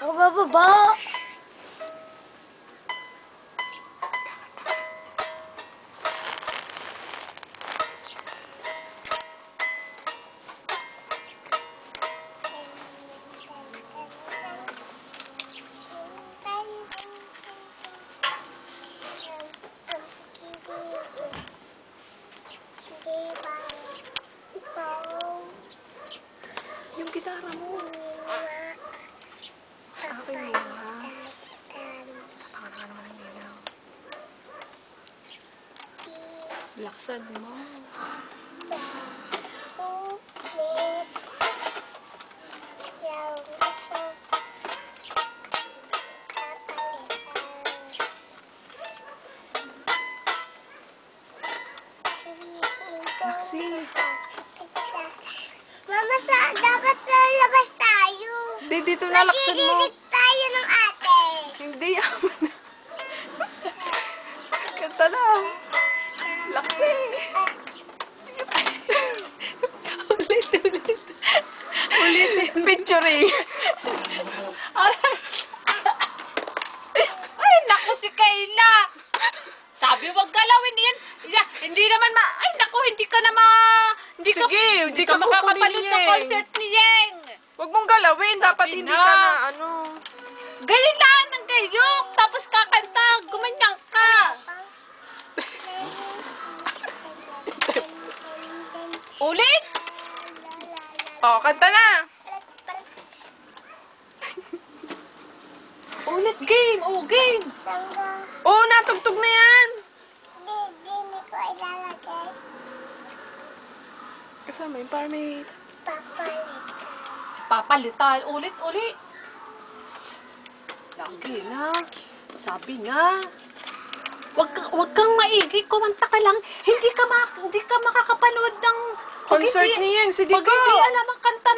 Ako bababa. Yung gitara mo. Akin mo ha. Akin naman ang ilaw. Laksan mo. Laksi. Mama, dapat sa labas tayo. Hindi, dito na laksan mo. Nakikinig tayo ng ate. Hindi, yaman na. Kanta lang. Laksi. Ulit. Ulit. Picturing. Ay, naku si Kayla. Sabi wag galawin yan. Hindi naman Ay, naku, hindi ka Sige, hindi ka makakapanood ng concert ni Yeng. Huwag mong galawin. Dapat Sabi hindi na. ka na, ano. Gayon lang ng gayok. Tapos kakanta. Gumanyan ka. Ulit? Oh, kanta na. Ulit, game. Oh, game. Oo, natugtog na yan. Hindi ko ilalagay. Kasama yun, para may... Papalitan. Ulit. Lagi na. Sabi nga. Wag kang maigi. Kumanta ka lang. Hindi ka makakapanood ng... Concert ni Yeng, sige Pag ko. hindi alam ang kanta